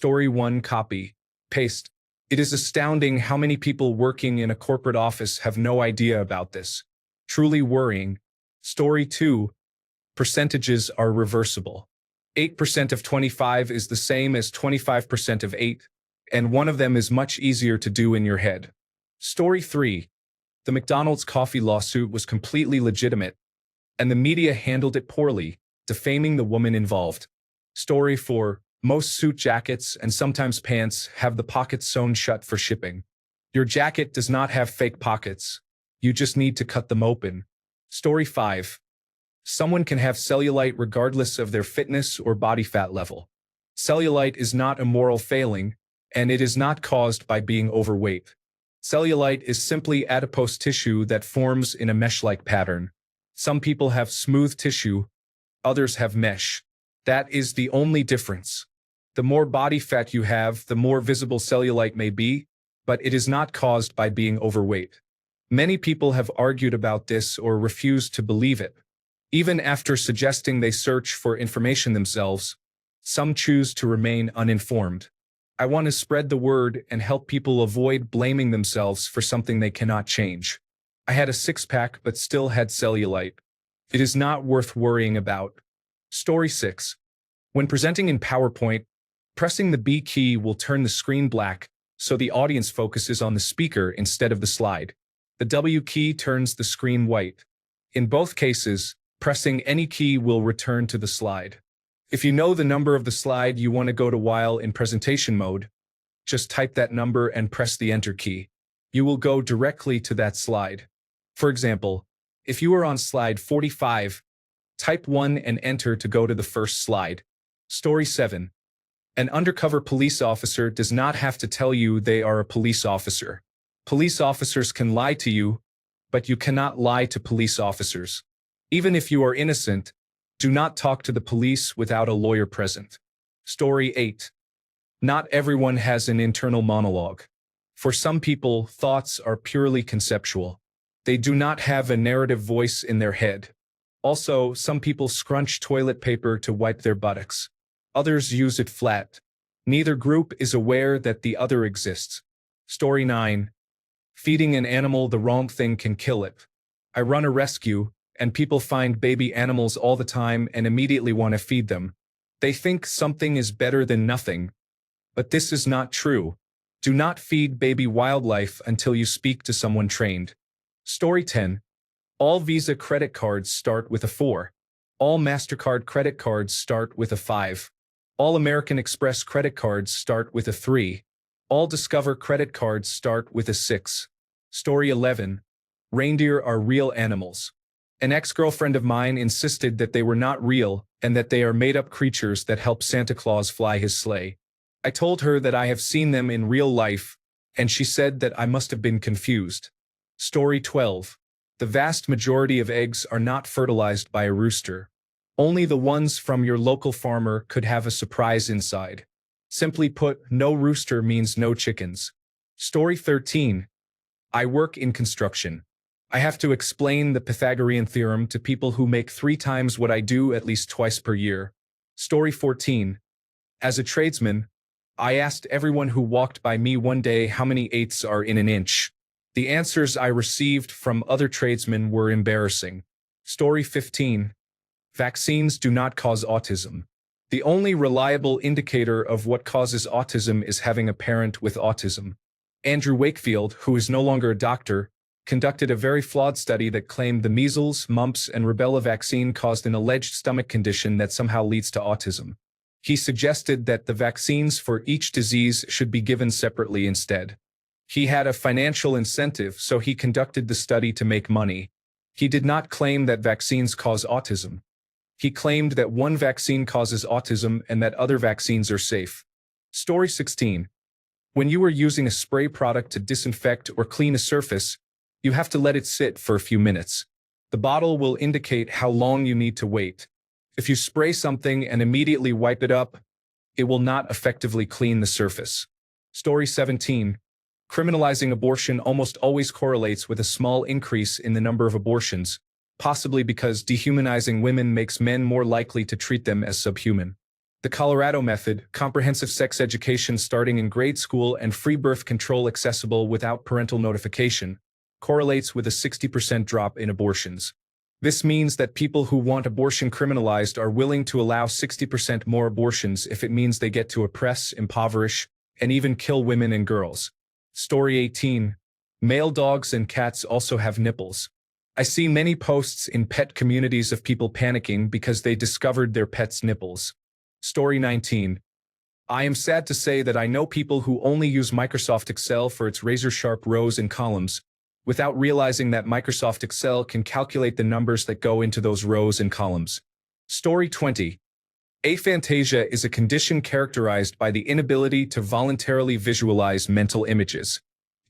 Story 1 copy, paste. It is astounding how many people working in a corporate office have no idea about this. Truly worrying. Story 2, percentages are reversible. 8% of 25 is the same as 25% of 8, and one of them is much easier to do in your head. Story 3, the McDonald's coffee lawsuit was completely legitimate, and the media handled it poorly, defaming the woman involved. Story 4, most suit jackets and sometimes pants have the pockets sewn shut for shipping. Your jacket does not have fake pockets. You just need to cut them open. Story 5, someone can have cellulite regardless of their fitness or body fat level. Cellulite is not a moral failing, and it is not caused by being overweight. Cellulite is simply adipose tissue that forms in a mesh-like pattern. Some people have smooth tissue, others have mesh. That is the only difference. The more body fat you have, the more visible cellulite may be, but it is not caused by being overweight. Many people have argued about this or refused to believe it. Even after suggesting they search for information themselves, some choose to remain uninformed. I want to spread the word and help people avoid blaming themselves for something they cannot change. I had a six-pack but still had cellulite. It is not worth worrying about. Story 6. When presenting in PowerPoint, pressing the B key will turn the screen black, so the audience focuses on the speaker instead of the slide. The W key turns the screen white. In both cases, pressing any key will return to the slide. If you know the number of the slide you want to go to while in presentation mode, just type that number and press the Enter key. You will go directly to that slide. For example, if you are on slide 45, type 1 and enter to go to the first slide. Story 7. An undercover police officer does not have to tell you they are a police officer. Police officers can lie to you, but you cannot lie to police officers. Even if you are innocent, do not talk to the police without a lawyer present. Story 8. Not everyone has an internal monologue. For some people, thoughts are purely conceptual. They do not have a narrative voice in their head. Also, some people scrunch toilet paper to wipe their buttocks. Others use it flat. Neither group is aware that the other exists. Story 9. Feeding an animal the wrong thing can kill it. I run a rescue, and people find baby animals all the time and immediately want to feed them. They think something is better than nothing. But this is not true. Do not feed baby wildlife until you speak to someone trained. Story 10. All Visa credit cards start with a 4. All MasterCard credit cards start with a 5. All American Express credit cards start with a 3. All Discover credit cards start with a 6. Story 11. Reindeer are real animals. An ex-girlfriend of mine insisted that they were not real and that they are made-up creatures that help Santa Claus fly his sleigh. I told her that I have seen them in real life, and she said that I must have been confused. Story 12. The vast majority of eggs are not fertilized by a rooster. Only the ones from your local farmer could have a surprise inside. Simply put, no rooster means no chickens. Story 13. I work in construction. I have to explain the Pythagorean theorem to people who make 3 times what I do at least twice per year. Story 14. As a tradesman, I asked everyone who walked by me one day how many eighths are in an inch. The answers I received from other tradesmen were embarrassing. Story 15. Vaccines do not cause autism. The only reliable indicator of what causes autism is having a parent with autism. Andrew Wakefield, who is no longer a doctor, conducted a very flawed study that claimed the measles, mumps, and rubella vaccine caused an alleged stomach condition that somehow leads to autism. He suggested that the vaccines for each disease should be given separately instead. He had a financial incentive, so he conducted the study to make money. He did not claim that vaccines cause autism. He claimed that one vaccine causes autism and that other vaccines are safe. Story 16. When you are using a spray product to disinfect or clean a surface, you have to let it sit for a few minutes. The bottle will indicate how long you need to wait. If you spray something and immediately wipe it up, it will not effectively clean the surface. Story 17. Criminalizing abortion almost always correlates with a small increase in the number of abortions, possibly because dehumanizing women makes men more likely to treat them as subhuman. The Colorado method, comprehensive sex education starting in grade school and free birth control accessible without parental notification, correlates with a 60% drop in abortions. This means that people who want abortion criminalized are willing to allow 60% more abortions if it means they get to oppress, impoverish, and even kill women and girls. Story 18. Male dogs and cats also have nipples. I see many posts in pet communities of people panicking because they discovered their pet's nipples. Story 19. I am sad to say that I know people who only use Microsoft Excel for its razor-sharp rows and columns, without realizing that Microsoft Excel can calculate the numbers that go into those rows and columns. Story 20. Aphantasia is a condition characterized by the inability to voluntarily visualize mental images.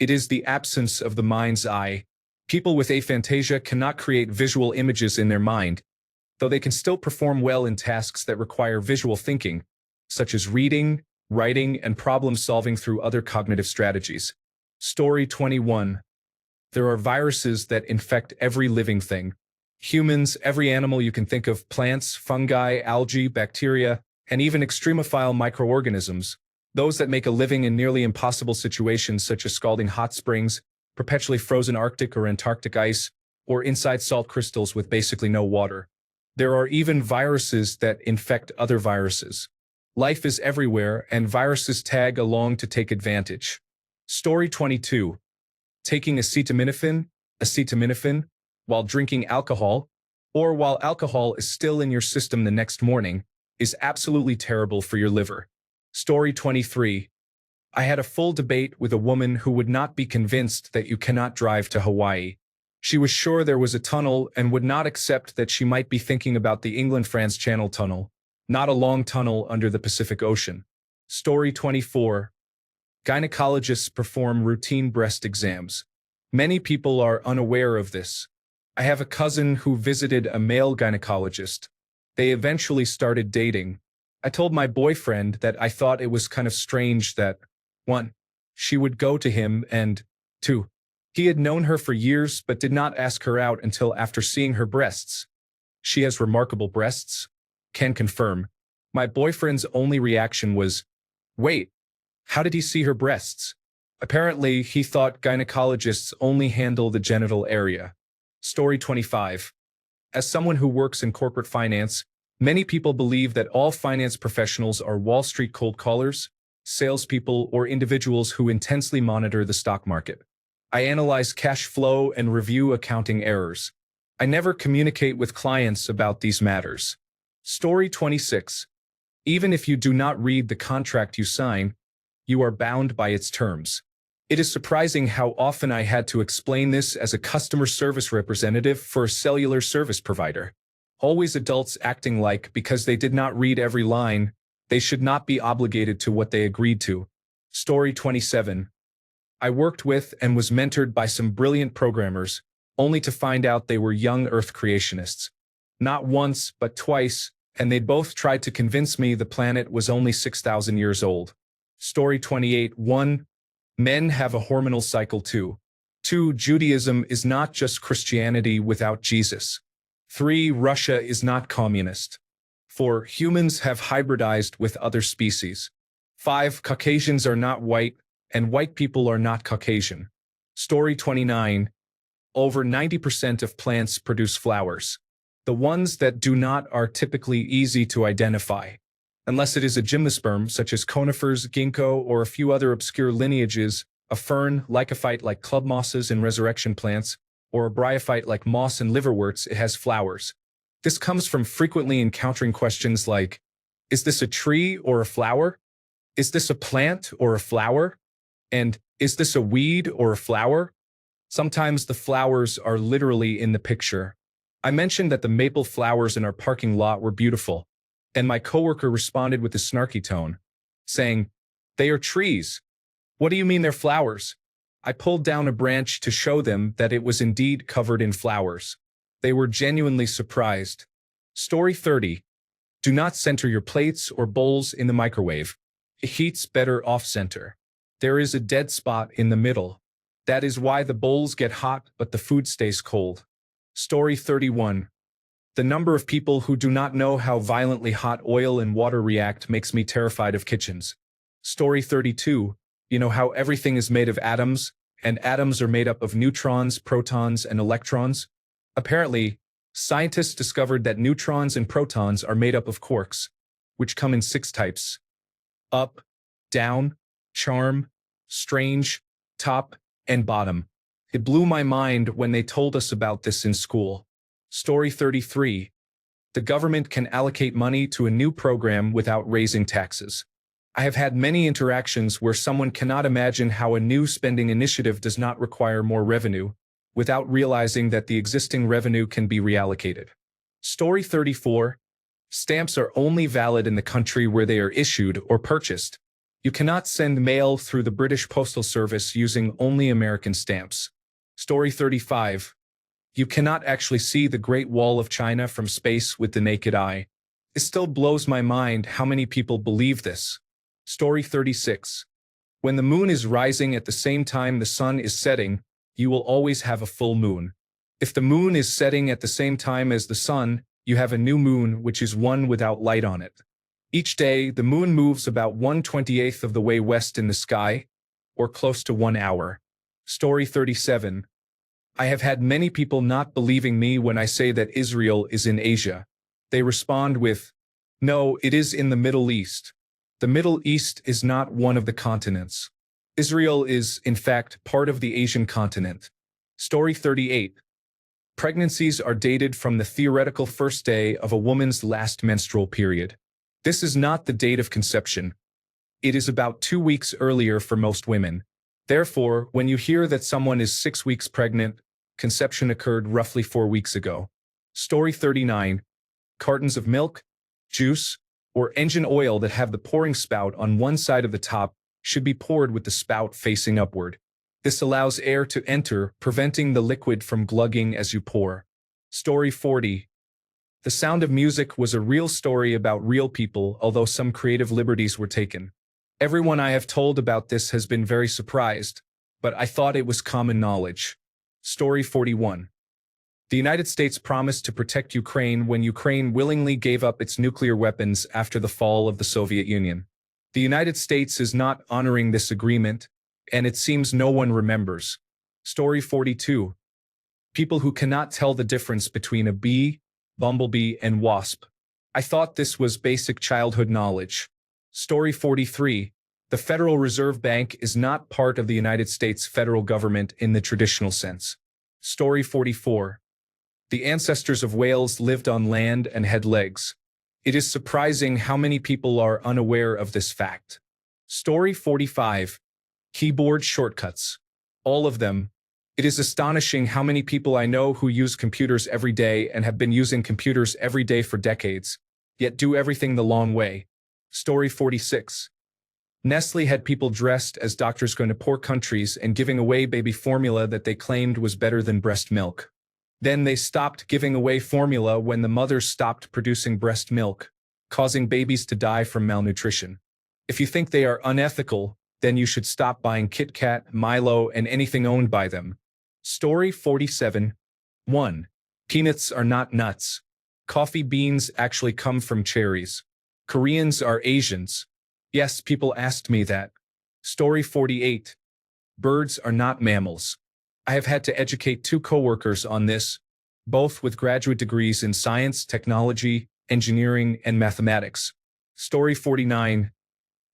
It is the absence of the mind's eye. People with aphantasia cannot create visual images in their mind, though they can still perform well in tasks that require visual thinking, such as reading, writing, and problem-solving through other cognitive strategies. Story 21. There are viruses that infect every living thing. Humans, every animal you can think of, plants, fungi, algae, bacteria, and even extremophile microorganisms, those that make a living in nearly impossible situations such as scalding hot springs, perpetually frozen Arctic or Antarctic ice, or inside salt crystals with basically no water. There are even viruses that infect other viruses. Life is everywhere, and viruses tag along to take advantage. Story 22. Taking acetaminophen, while drinking alcohol, or while alcohol is still in your system the next morning, is absolutely terrible for your liver. Story 23. I had a full debate with a woman who would not be convinced that you cannot drive to Hawaii. She was sure there was a tunnel and would not accept that she might be thinking about the England-France Channel Tunnel, not a long tunnel under the Pacific Ocean. Story 24. Gynecologists perform routine breast exams. Many people are unaware of this. I have a cousin who visited a male gynecologist. They eventually started dating. I told my boyfriend that I thought it was kind of strange that, 1, she would go to him, and 2, he had known her for years but did not ask her out until after seeing her breasts. She has remarkable breasts. Can confirm. My boyfriend's only reaction was, wait, how did he see her breasts? Apparently, he thought gynecologists only handle the genital area. Story 25. As someone who works in corporate finance, many people believe that all finance professionals are Wall Street cold callers, salespeople, or individuals who intensely monitor the stock market. I analyze cash flow and review accounting errors. I never communicate with clients about these matters. Story 26. Even if you do not read the contract you sign, you are bound by its terms. It is surprising how often I had to explain this as a customer service representative for a cellular service provider. Always adults acting like, because they did not read every line, they should not be obligated to what they agreed to. Story 27. I worked with and was mentored by some brilliant programmers, only to find out they were young Earth creationists. Not once, but twice, and they both tried to convince me the planet was only 6,000 years old. Story 28. 1. Men have a hormonal cycle too. 2. Judaism is not just Christianity without Jesus. 3. Russia is not communist. 4. Humans have hybridized with other species. 5. Caucasians are not white, and white people are not Caucasian. Story 29. Over 90% of plants produce flowers. The ones that do not are typically easy to identify. Unless it is a gymnosperm, such as conifers, ginkgo, or a few other obscure lineages, a fern, lycophyte like club mosses and resurrection plants, or a bryophyte like moss and liverworts, it has flowers. This comes from frequently encountering questions like, is this a tree or a flower? Is this a plant or a flower? And is this a weed or a flower? Sometimes the flowers are literally in the picture. I mentioned that the maple flowers in our parking lot were beautiful, and my coworker responded with a snarky tone, saying, they are trees. What do you mean they're flowers? I pulled down a branch to show them that it was indeed covered in flowers. They were genuinely surprised. Story 30. Do not center your plates or bowls in the microwave. It heats better off-center. There is a dead spot in the middle. That is why the bowls get hot but the food stays cold. Story 31. The number of people who do not know how violently hot oil and water react makes me terrified of kitchens. Story 32. You know how everything is made of atoms, and atoms are made up of neutrons, protons, and electrons? Apparently, scientists discovered that neutrons and protons are made up of quarks, which come in 6 types: up, down, charm, strange, top, and bottom. It blew my mind when they told us about this in school. Story 33. The government can allocate money to a new program without raising taxes. I have had many interactions where someone cannot imagine how a new spending initiative does not require more revenue, without realizing that the existing revenue can be reallocated. Story 34. Stamps are only valid in the country where they are issued or purchased. You cannot send mail through the British Postal Service using only American stamps. Story 35. You cannot actually see the Great Wall of China from space with the naked eye. It still blows my mind how many people believe this. Story 36. When the moon is rising at the same time the sun is setting, you will always have a full moon. If the moon is setting at the same time as the sun, you have a new moon, which is one without light on it. Each day, the moon moves about 1/28 of the way west in the sky, or close to 1 hour. Story 37. I have had many people not believing me when I say that Israel is in Asia. They respond with, "No, it is in the Middle East. The Middle East is not one of the continents. Israel is, in fact, part of the Asian continent." Story 38. Pregnancies are dated from the theoretical first day of a woman's last menstrual period. This is not the date of conception. It is about 2 weeks earlier for most women. Therefore, when you hear that someone is 6 weeks pregnant, conception occurred roughly 4 weeks ago. Story 39. Cartons of milk, juice, or engine oil that have the pouring spout on one side of the top should be poured with the spout facing upward. This allows air to enter, preventing the liquid from glugging as you pour. Story 40. The Sound of Music was a real story about real people, although some creative liberties were taken. Everyone I have told about this has been very surprised, but I thought it was common knowledge. Story 41. The United States promised to protect Ukraine when Ukraine willingly gave up its nuclear weapons after the fall of the Soviet Union. The United States is not honoring this agreement, and it seems no one remembers. Story 42. People who cannot tell the difference between a bee, bumblebee, and wasp. I thought this was basic childhood knowledge. Story 43. The Federal Reserve Bank is not part of the United States federal government in the traditional sense. Story 44. The ancestors of whales lived on land and had legs. It is surprising how many people are unaware of this fact. Story 45. Keyboard shortcuts. All of them. It is astonishing how many people I know who use computers every day and have been using computers every day for decades, yet do everything the long way. Story 46. Nestle had people dressed as doctors going to poor countries and giving away baby formula that they claimed was better than breast milk. Then they stopped giving away formula when the mothers stopped producing breast milk, causing babies to die from malnutrition. If you think they are unethical, then you should stop buying Kit Kat, Milo, and anything owned by them. Story 47. 1. Peanuts are not nuts. Coffee beans actually come from cherries. Koreans are Asians. Yes, people asked me that. Story 48. Birds are not mammals. I have had to educate 2 coworkers on this, both with graduate degrees in science, technology, engineering, and mathematics. Story 49.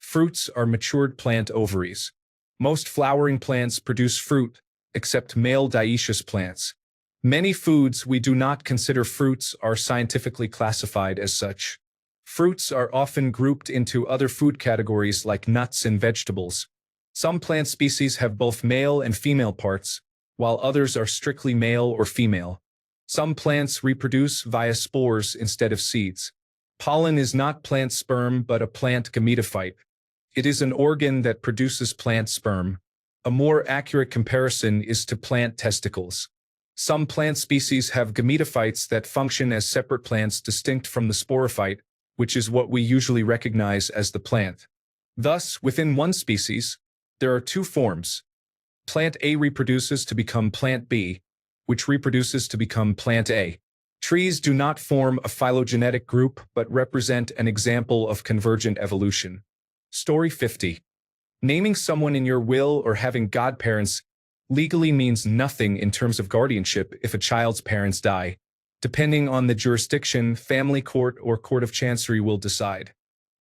Fruits are matured plant ovaries. Most flowering plants produce fruit, except male dioecious plants. Many foods we do not consider fruits are scientifically classified as such. Fruits are often grouped into other food categories like nuts and vegetables. Some plant species have both male and female parts, while others are strictly male or female. Some plants reproduce via spores instead of seeds. Pollen is not plant sperm but a plant gametophyte. It is an organ that produces plant sperm. A more accurate comparison is to plant testicles. Some plant species have gametophytes that function as separate plants distinct from the sporophyte, which is what we usually recognize as the plant. Thus, within one species, there are 2 forms. Plant A reproduces to become plant B, which reproduces to become plant A. Trees do not form a phylogenetic group but represent an example of convergent evolution. Story 50. Naming someone in your will or having godparents legally means nothing in terms of guardianship if a child's parents die. Depending on the jurisdiction, family court or court of chancery will decide.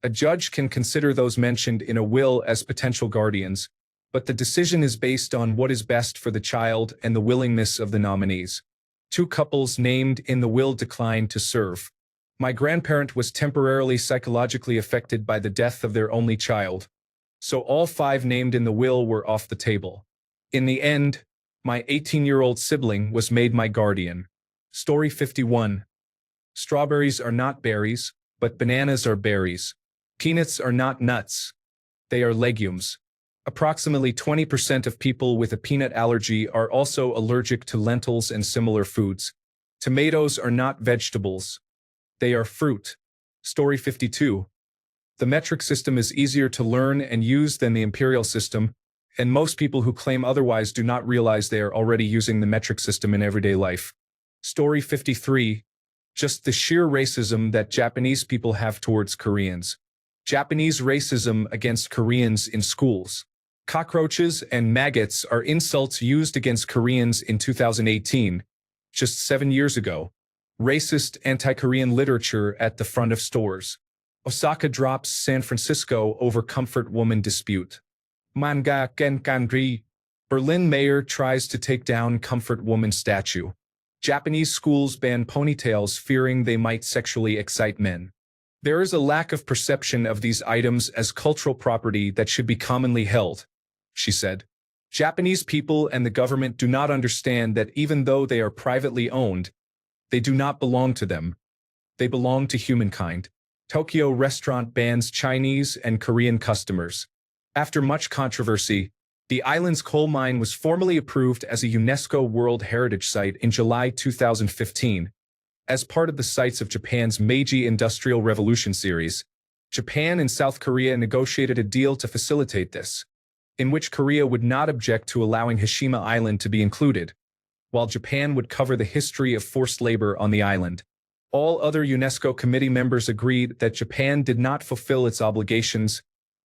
A judge can consider those mentioned in a will as potential guardians, but the decision is based on what is best for the child and the willingness of the nominees. 2 couples named in the will declined to serve. My grandparent was temporarily psychologically affected by the death of their only child, so all 5 named in the will were off the table. In the end, my 18-year-old sibling was made my guardian. Story 51. Strawberries are not berries, but bananas are berries. Peanuts are not nuts. They are legumes. Approximately 20% of people with a peanut allergy are also allergic to lentils and similar foods. Tomatoes are not vegetables. They are fruit. Story 52. The metric system is easier to learn and use than the imperial system, and most people who claim otherwise do not realize they are already using the metric system in everyday life. Story 53. Just the sheer racism that Japanese people have towards Koreans. Japanese racism against Koreans in schools. Cockroaches and maggots are insults used against Koreans in 2018, just 7 years ago. Racist anti-Korean literature at the front of stores. Osaka drops San Francisco over comfort woman dispute. Manga Genkanri. Berlin mayor tries to take down comfort woman statue. Japanese schools ban ponytails fearing they might sexually excite men. There is a lack of perception of these items as cultural property that should be commonly held, she said. Japanese people and the government do not understand that even though they are privately owned, they do not belong to them. They belong to humankind. Tokyo restaurant bans Chinese and Korean customers. After much controversy, the island's coal mine was formally approved as a UNESCO World Heritage Site in July 2015. As part of the sites of Japan's Meiji Industrial Revolution series, Japan and South Korea negotiated a deal to facilitate this, in which Korea would not object to allowing Hashima Island to be included, while Japan would cover the history of forced labor on the island. All other UNESCO committee members agreed that Japan did not fulfill its obligations,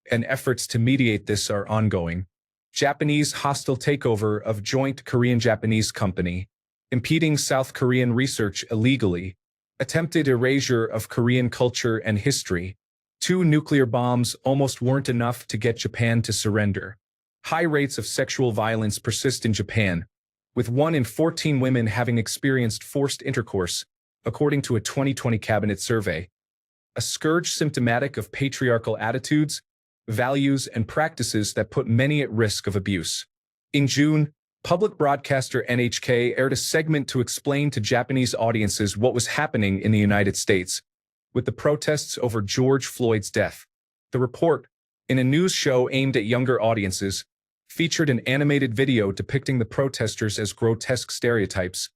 and efforts to mediate this are ongoing. Japanese hostile takeover of joint Korean-Japanese company, impeding South Korean research illegally, attempted erasure of Korean culture and history. 2 nuclear bombs almost weren't enough to get Japan to surrender. High rates of sexual violence persist in Japan, with 1 in 14 women having experienced forced intercourse, according to a 2020 cabinet survey. A scourge symptomatic of patriarchal attitudes, values, and practices that put many at risk of abuse. In June, public broadcaster NHK aired a segment to explain to Japanese audiences what was happening in the United States with the protests over George Floyd's death. The report, in a news show aimed at younger audiences, featured an animated video depicting the protesters as grotesque stereotypes,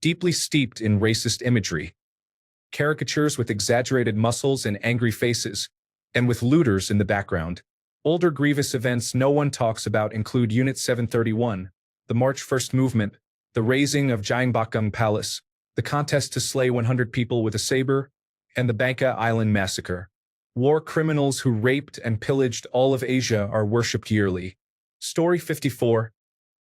deeply steeped in racist imagery. Caricatures with exaggerated muscles and angry faces, and with looters in the background. Older grievous events no one talks about include Unit 731, the March 1st movement, the razing of Gyeongbokgung Palace, the contest to slay 100 people with a saber, and the Bangka Island massacre. War criminals who raped and pillaged all of Asia are worshipped yearly. Story 54.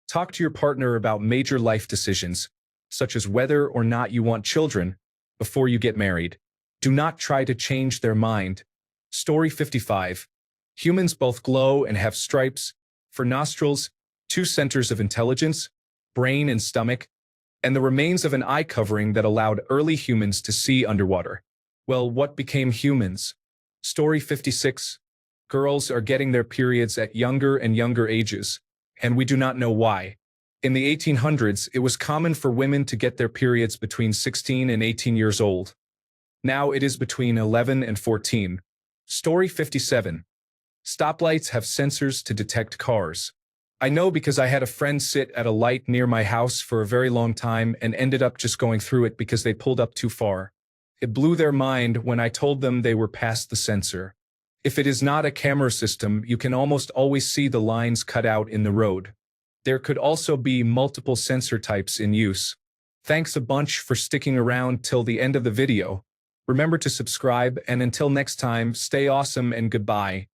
Talk to your partner about major life decisions, such as whether or not you want children, before you get married. Do not try to change their mind. Story 55. Humans both glow and have stripes, for nostrils, 2 centers of intelligence, brain and stomach, and the remains of an eye covering that allowed early humans to see underwater. Well, what became humans? Story 56. Girls are getting their periods at younger and younger ages, and we do not know why. In the 1800s, it was common for women to get their periods between 16 and 18 years old. Now it is between 11 and 14. Story 57. Stoplights have sensors to detect cars. I know because I had a friend sit at a light near my house for a very long time and ended up just going through it because they pulled up too far. It blew their mind when I told them they were past the sensor. If it is not a camera system, you can almost always see the lines cut out in the road. There could also be multiple sensor types in use. Thanks a bunch for sticking around till the end of the video. Remember to subscribe, and until next time, stay awesome and goodbye.